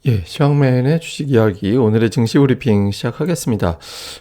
예, 시황맨의 주식 이야기 오늘의 증시 브리핑 시작하겠습니다.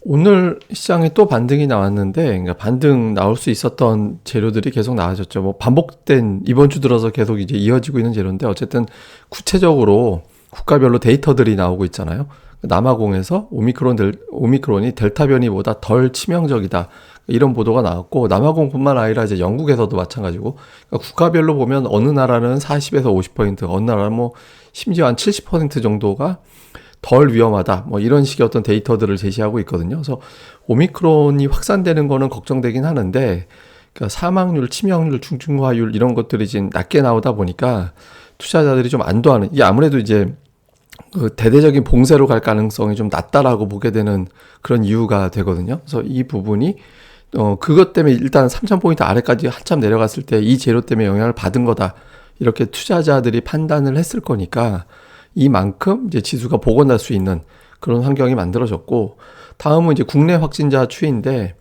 오늘 시장에 또 반등이 나왔는데, 그러니까 반등 나올 수 있었던 재료들이 계속 나와졌죠. 뭐 반복된 이번 주 들어서 계속 이제 이어지고 있는 재료인데, 어쨌든 구체적으로 국가별로 데이터들이 나오고 있잖아요. 남아공에서 오미크론이 델타 변이보다 덜 치명적이다, 이런 보도가 나왔고, 남아공뿐만 아니라 이제 영국에서도 마찬가지고, 그러니까 국가별로 보면 어느 나라는 40에서 50%, 어느 나라는 뭐 심지어 한 70% 정도가 덜 위험하다, 뭐 이런 식의 어떤 데이터들을 제시하고 있거든요. 그래서 오미크론이 확산되는 거는 걱정되긴 하는데, 그러니까 사망률, 치명률, 중증화율 이런 것들이 지금 낮게 나오다 보니까 투자자들이 좀 안도하는, 이게 아무래도 이제 그 대대적인 봉쇄로 갈 가능성이 좀 낮다라고 보게 되는 그런 이유가 되거든요. 그래서 이 부분이 그것 때문에 일단 3,000포인트 아래까지 한참 내려갔을 때 이 재료 때문에 영향을 받은 거다, 이렇게 투자자들이 판단을 했을 거니까 이만큼 이제 지수가 복원할 수 있는 그런 환경이 만들어졌고, 다음은 이제 국내 확진자 추이인데,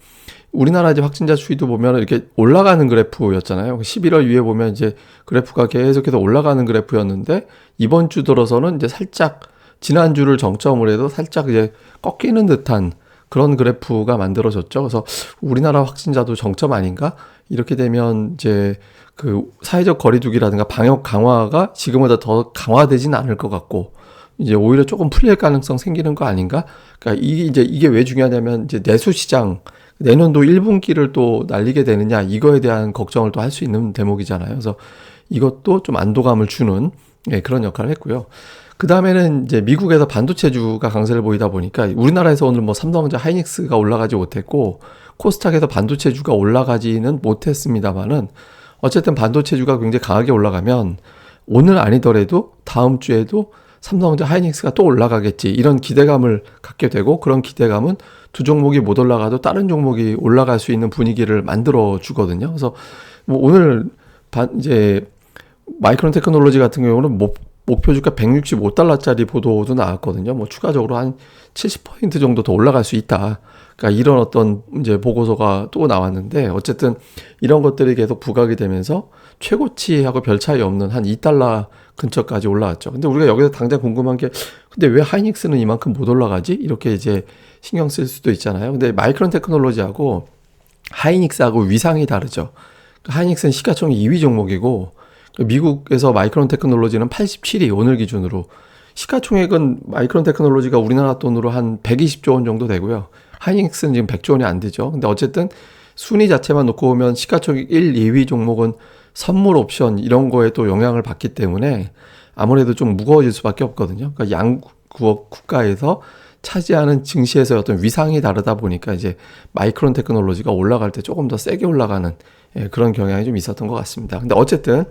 우리나라 이제 확진자 추이도 보면 이렇게 올라가는 그래프였잖아요. 11월 위에 보면 이제 그래프가 계속해서 올라가는 그래프였는데, 이번 주 들어서는 이제 살짝 지난주를 정점으로 해도 살짝 이제 꺾이는 듯한 그런 그래프가 만들어졌죠. 그래서 우리나라 확진자도 정점 아닌가? 이렇게 되면 이제 그 사회적 거리두기라든가 방역 강화가 지금보다 더 강화되지는 않을 것 같고, 이제 오히려 조금 풀릴 가능성 생기는 거 아닌가? 그러니까 이게 왜 중요하냐면, 이제 내수 시장 내년도 1분기를 또 날리게 되느냐, 이거에 대한 걱정을 또 할 수 있는 대목이잖아요. 그래서 이것도 좀 안도감을 주는, 그런 역할을 했고요. 그 다음에는 이제 미국에서 반도체주가 강세를 보이다 보니까, 우리나라에서 오늘 뭐 삼성전자, 하이닉스가 올라가지 못했고 코스닥에서 반도체주가 올라가지는 못했습니다만은, 어쨌든 반도체주가 굉장히 강하게 올라가면 오늘 아니더라도 다음 주에도 삼성전자, 하이닉스가 또 올라가겠지, 이런 기대감을 갖게 되고, 그런 기대감은 두 종목이 못 올라가도 다른 종목이 올라갈 수 있는 분위기를 만들어 주거든요. 그래서 뭐 오늘 이제 마이크론 테크놀로지 같은 경우는 목표 주가 165달러짜리 보도도 나왔거든요. 뭐 추가적으로 한 70% 정도 더 올라갈 수 있다, 그러니까 이런 어떤 이제 보고서가 또 나왔는데, 어쨌든 이런 것들이 계속 부각이 되면서 최고치하고 별 차이 없는 한 2달러 근처까지 올라왔죠. 근데 우리가 여기서 당장 궁금한 게, 근데 왜 하이닉스는 이만큼 못 올라가지? 이렇게 이제 신경 쓸 수도 있잖아요. 근데 마이크론 테크놀로지하고 하이닉스하고 위상이 다르죠. 하이닉스는 시가총액 2위 종목이고, 미국에서 마이크론 테크놀로지는 87위, 오늘 기준으로. 시가총액은 마이크론 테크놀로지가 우리나라 돈으로 한 120조 원 정도 되고요. 하이닉스는 지금 100조 원이 안 되죠. 근데 어쨌든 순위 자체만 놓고 보면 시가총액 1, 2위 종목은 선물 옵션 이런 거에 또 영향을 받기 때문에 아무래도 좀 무거워질 수밖에 없거든요. 그러니까 양국 국가에서 차지하는 증시에서 어떤 위상이 다르다 보니까 이제 마이크론 테크놀로지가 올라갈 때 조금 더 세게 올라가는, 그런 경향이 좀 있었던 것 같습니다. 근데 어쨌든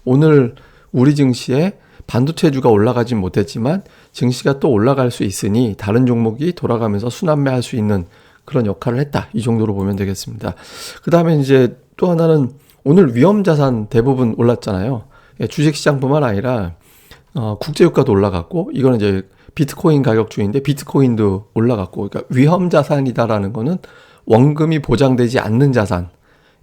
오늘 우리 증시에 반도체주가 올라가진 못했지만 증시가 또 올라갈 수 있으니 다른 종목이 돌아가면서 순환매할 수 있는 그런 역할을 했다, 이 정도로 보면 되겠습니다. 그 다음에 이제 또 하나는, 오늘 위험자산 대부분 올랐잖아요. 주식시장뿐만 아니라 국제유가도 올라갔고, 이거는 이제 비트코인 가격주인데 비트코인도 올라갔고, 그러니까 위험자산이다라는 거는 원금이 보장되지 않는 자산,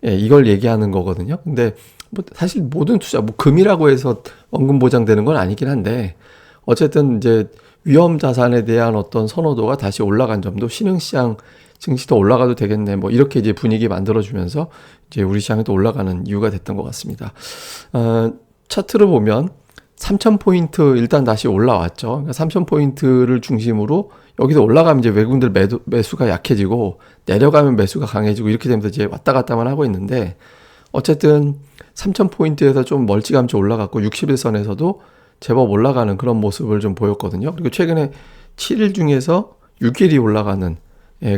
이걸 얘기하는 거거든요. 근데 뭐 사실 모든 투자, 뭐 금이라고 해서 원금 보장되는 건 아니긴 한데, 어쨌든 이제 위험 자산에 대한 어떤 선호도가 다시 올라간 점도, 신흥시장 증시도 올라가도 되겠네, 뭐 이렇게 이제 분위기 만들어주면서 이제 우리 시장이 또 올라가는 이유가 됐던 것 같습니다. 차트를 보면 3,000포인트 일단 다시 올라왔죠. 그러니까 3,000포인트를 중심으로 여기서 올라가면 이제 외국인들 매수가 약해지고, 내려가면 매수가 강해지고, 이렇게 되면서 이제 왔다 갔다만 하고 있는데, 어쨌든 3,000포인트에서 좀 멀찌감치 올라갔고 60일선에서도 제법 올라가는 그런 모습을 좀 보였거든요. 그리고 최근에 7일 중에서 6일이 올라가는,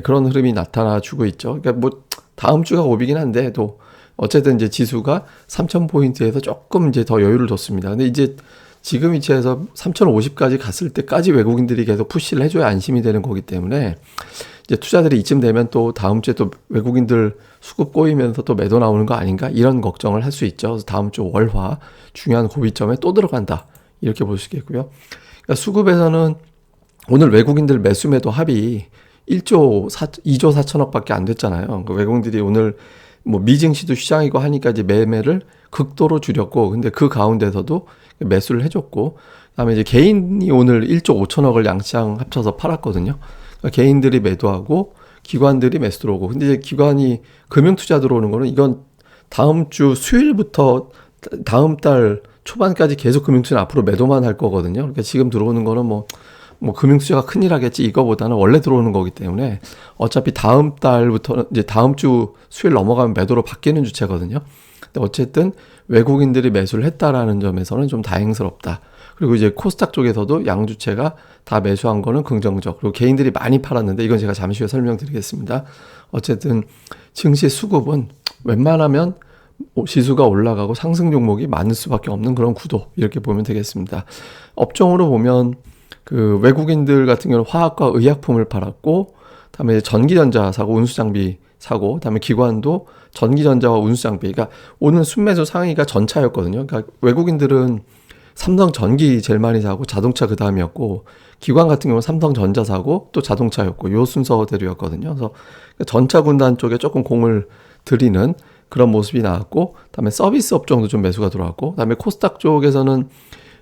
그런 흐름이 나타나 주고 있죠. 그러니까 뭐 다음 주가 고비긴 한데, 또 어쨌든 이제 지수가 3,000포인트에서 조금 이제 더 여유를 뒀습니다. 근데 이제 지금 위치에서 3,050까지 갔을 때까지 외국인들이 계속 푸시를 해줘야 안심이 되는 거기 때문에, 이제 투자들이 이쯤 되면 또 다음 주에 또 외국인들 수급 꼬이면서 또 매도 나오는 거 아닌가, 이런 걱정을 할 수 있죠. 그래서 다음 주 월화 중요한 고비점에 또 들어간다, 이렇게 볼 수 있겠고요. 그러니까 수급에서는 오늘 외국인들 매수 매도 합이 2조 4천억밖에 안 됐잖아요. 그러니까 외국인들이 오늘 뭐 미증시도 시장이고 하니까 이제 매매를 극도로 줄였고, 근데 그 가운데서도 매수를 해줬고, 그다음에 이제 개인이 오늘 1조 5천억을 양시장 합쳐서 팔았거든요. 그러니까 개인들이 매도하고 기관들이 매수 들어오고. 근데 이제 기관이 금융 투자 들어오는 거는 이건 다음 주 수요일부터 다음 달 초반까지 계속 금융 투자 앞으로 매도만 할 거거든요. 그러니까 지금 들어오는 거는 뭐 금융 투자가 큰일 하겠지 이거보다는 원래 들어오는 거기 때문에 어차피 다음 달부터는 이제 다음 주 수요일 넘어가면 매도로 바뀌는 주체거든요. 근데 어쨌든 외국인들이 매수를 했다라는 점에서는 좀 다행스럽다. 그리고 이제 코스닥 쪽에서도 양주체가 다 매수한 거는 긍정적. 그리고 개인들이 많이 팔았는데 이건 제가 잠시 후에 설명드리겠습니다. 어쨌든 증시 수급은 웬만하면 지수가 올라가고 상승 종목이 많을 수밖에 없는 그런 구도 이렇게 보면 되겠습니다. 업종으로 보면 그 외국인들 같은 경우는 화학과 의약품을 팔았고, 다음에 전기전자 사고 운수장비 사고, 다음에 기관도 전기전자와 운수장비. 그러니까 오늘 순매수 상위가 전차였거든요. 그러니까 외국인들은 삼성전기 제일 많이 사고 자동차 그 다음이었고, 기관 같은 경우는 삼성전자 사고 또 자동차였고 요 순서대로였거든요. 그래서 전차 군단 쪽에 조금 공을 들이는 그런 모습이 나왔고, 그다음에 서비스 업종도 좀 매수가 들어왔고, 그다음에 코스닥 쪽에서는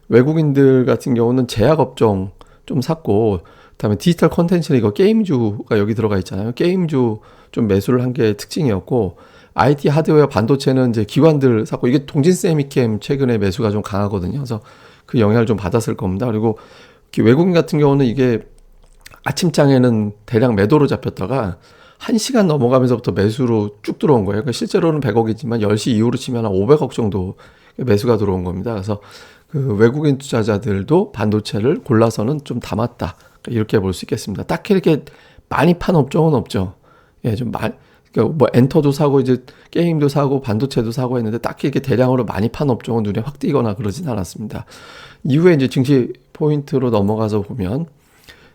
외국인들 같은 경우는 제약 업종 좀 샀고, 그다음에 디지털 콘텐츠는 이거 게임주가 여기 들어가 있잖아요. 게임주 좀 매수를 한 게 특징이었고, IT 하드웨어 반도체는 이제 기관들 샀고, 이게 동진세미캠 최근에 매수가 좀 강하거든요. 그래서 그 영향을 좀 받았을 겁니다. 그리고 외국인 같은 경우는 이게 아침장에는 대량 매도로 잡혔다가 1시간 넘어가면서부터 매수로 쭉 들어온 거예요. 그러니까 실제로는 100억이지만 10시 이후로 치면 한 500억 정도 매수가 들어온 겁니다. 그래서 그 외국인 투자자들도 반도체를 골라서는 좀 담았다. 이렇게 볼 수 있겠습니다. 딱히 이렇게 많이 판 업종은 없죠. 예, 좀 그러니까 뭐 엔터도 사고 이제 게임도 사고 반도체도 사고 했는데 딱히 이렇게 대량으로 많이 판 업종은 눈에 확 띄거나 그러진 않았습니다. 이후에 이제 증시 포인트로 넘어가서 보면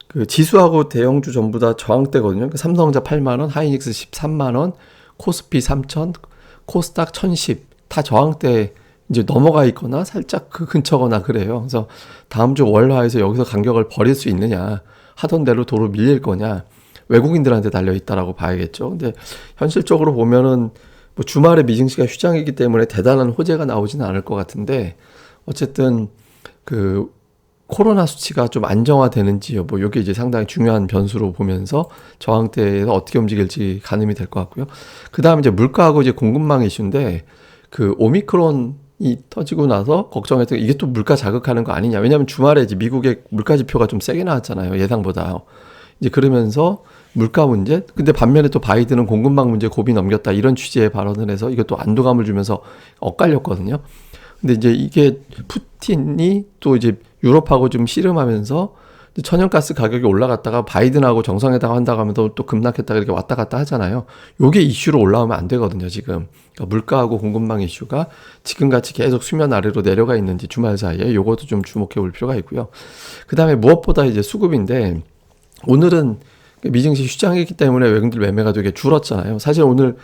그 지수하고 대형주 전부 다 저항대거든요. 그러니까 삼성전자 8만 원, 하이닉스 13만 원, 코스피 3,000, 코스닥 1,010 다 저항대 이제 넘어가 있거나 살짝 그 근처거나 그래요. 그래서 다음 주 월화에서 여기서 간격을 버릴 수 있느냐, 하던 대로 도로 밀릴 거냐, 외국인들한테 달려 있다라고 봐야겠죠. 근데 현실적으로 보면은 뭐 주말에 미증시가 휴장이기 때문에 대단한 호재가 나오지는 않을 것 같은데, 어쨌든 그 코로나 수치가 좀 안정화되는지 여부, 이게 이제 상당히 중요한 변수로 보면서 저항대에서 어떻게 움직일지 가늠이 될 것 같고요. 그 다음에 이제 물가하고 이제 공급망 이슈인데, 그 오미크론이 터지고 나서 걱정했던 게 이게 또 물가 자극하는 거 아니냐. 왜냐하면 주말에 이제 미국의 물가 지표가 좀 세게 나왔잖아요. 예상보다. 이제 그러면서 물가 문제, 근데 반면에 또 바이든은 공급망 문제 고비 넘겼다 이런 취지의 발언을 해서 이것도 안도감을 주면서 엇갈렸거든요. 근데 이제 이게 푸틴이 또 이제 유럽하고 좀 씨름하면서 천연가스 가격이 올라갔다가 바이든하고 정상회담 한다고 하면 또 급락했다가 이렇게 왔다 갔다 하잖아요. 요게 이슈로 올라오면 안 되거든요, 지금. 그러니까 물가하고 공급망 이슈가 지금같이 계속 수면 아래로 내려가 있는지 주말 사이에 요것도 좀 주목해 볼 필요가 있고요. 그 다음에 무엇보다 이제 수급인데, 오늘은 미증시 휴장이기 때문에 외국인들 매매가 되게 줄었잖아요. 사실 오늘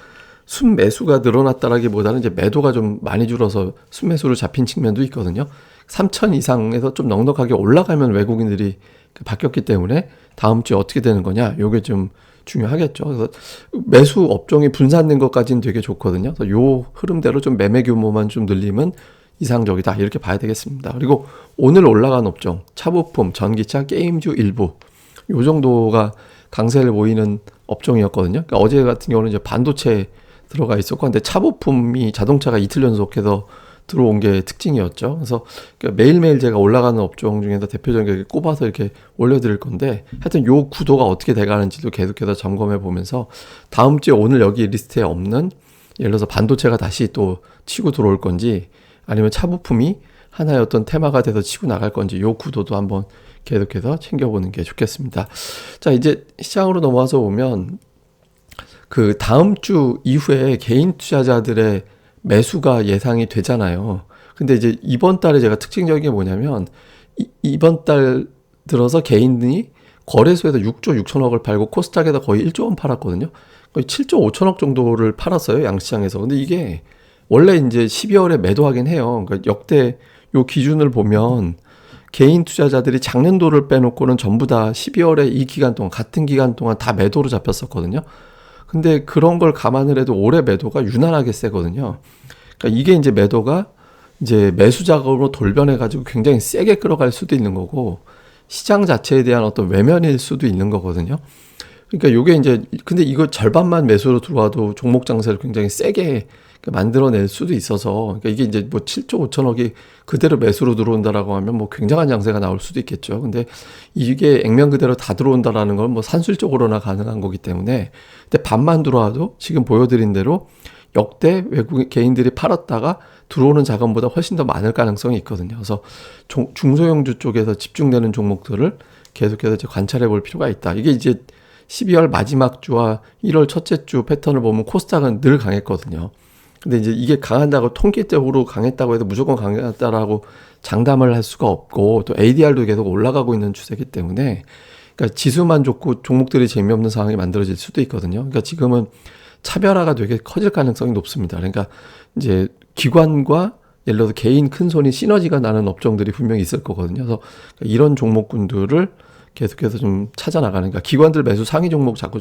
순매수가 늘어났다라기보다는 이제 매도가 좀 많이 줄어서 순매수로 잡힌 측면도 있거든요. 3,000 이상에서 좀 넉넉하게 올라가면 외국인들이 바뀌었기 때문에 다음 주에 어떻게 되는 거냐, 요게 좀 중요하겠죠. 그래서 매수 업종이 분산된 것까지는 되게 좋거든요. 그래서 요 흐름대로 좀 매매 규모만 좀 늘리면 이상적이다, 이렇게 봐야 되겠습니다. 그리고 오늘 올라간 업종, 차부품, 전기차, 게임주 일부, 요 정도가 강세를 보이는 업종이었거든요. 그러니까 어제 같은 경우는 이제 반도체 들어가 있었고, 근데 차부품이 자동차가 이틀 연속해서 들어온 게 특징이었죠. 그래서 매일매일 제가 올라가는 업종 중에서 대표적인 꼽아서 이렇게 올려드릴 건데, 하여튼 요 구도가 어떻게 돼가는지도 계속해서 점검해 보면서 다음 주에 오늘 여기 리스트에 없는, 예를 들어서 반도체가 다시 또 치고 들어올 건지, 아니면 차부품이 하나의 어떤 테마가 돼서 치고 나갈 건지, 요 구도도 한번 계속해서 챙겨보는 게 좋겠습니다. 자, 이제 시장으로 넘어와서 보면 그 다음 주 이후에 개인 투자자들의 매수가 예상이 되잖아요. 근데 이제 이번 달에 제가 특징적인 게 뭐냐면, 이번 달 들어서 개인이 거래소에서 6조 6천억을 팔고 코스닥에다 거의 1조 원 팔았거든요. 거의 7조 5천억 정도를 팔았어요, 양시장에서. 근데 이게 원래 이제 12월에 매도하긴 해요. 그러니까 역대 요 기준을 보면 개인 투자자들이 작년도를 빼놓고는 전부 다 12월에 이 기간 동안, 같은 기간 동안 다 매도로 잡혔었거든요. 근데 그런 걸 감안을 해도 올해 매도가 유난하게 세거든요. 그러니까 이게 이제 매도가 이제 매수 작업으로 돌변해 가지고 굉장히 세게 끌어갈 수도 있는 거고 시장 자체에 대한 어떤 외면일 수도 있는 거거든요. 그러니까 요게 이제 근데 이거 절반만 매수로 들어와도 종목 장세를 굉장히 세게 만들어낼 수도 있어서 그러니까 이게 이제 뭐 7조 5천억이 그대로 매수로 들어온다라고 하면 뭐 굉장한 장세가 나올 수도 있겠죠. 근데 이게 액면 그대로 다 들어온다라는 건 뭐 산술적으로나 가능한 거기 때문에 근데 반만 들어와도 지금 보여드린 대로 역대 외국 개인들이 팔았다가 들어오는 자금보다 훨씬 더 많을 가능성이 있거든요. 그래서 중소형주 쪽에서 집중되는 종목들을 계속해서 이제 관찰해 볼 필요가 있다. 이게 이제 12월 마지막 주와 1월 첫째 주 패턴을 보면 코스닥은 늘 강했거든요. 근데 이제 이게 강한다고 통계적으로 강했다고 해도 무조건 강했다라고 장담을 할 수가 없고 또 ADR도 계속 올라가고 있는 추세이기 때문에 그러니까 지수만 좋고 종목들이 재미없는 상황이 만들어질 수도 있거든요. 그러니까 지금은 차별화가 되게 커질 가능성이 높습니다. 그러니까 이제 기관과 예를 들어서 개인 큰 손이 시너지가 나는 업종들이 분명히 있을 거거든요. 그래서 이런 종목군들을 계속해서 좀 찾아 나가는, 그러니까 기관들 매수 상위 종목 자꾸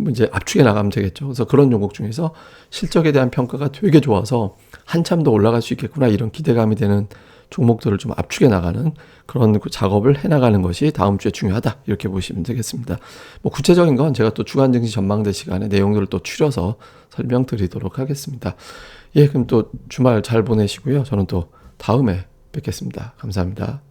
이제 압축해 나가면 되겠죠. 그래서 그런 종목 중에서 실적에 대한 평가가 되게 좋아서 한참 더 올라갈 수 있겠구나 이런 기대감이 되는 종목들을 좀 압축해 나가는 그런 작업을 해 나가는 것이 다음 주에 중요하다 이렇게 보시면 되겠습니다. 뭐 구체적인 건 제가 또 주간 증시 전망대 시간에 내용들을 또 추려서 설명드리도록 하겠습니다. 예, 그럼 또 주말 잘 보내시고요. 저는 또 다음에 뵙겠습니다. 감사합니다.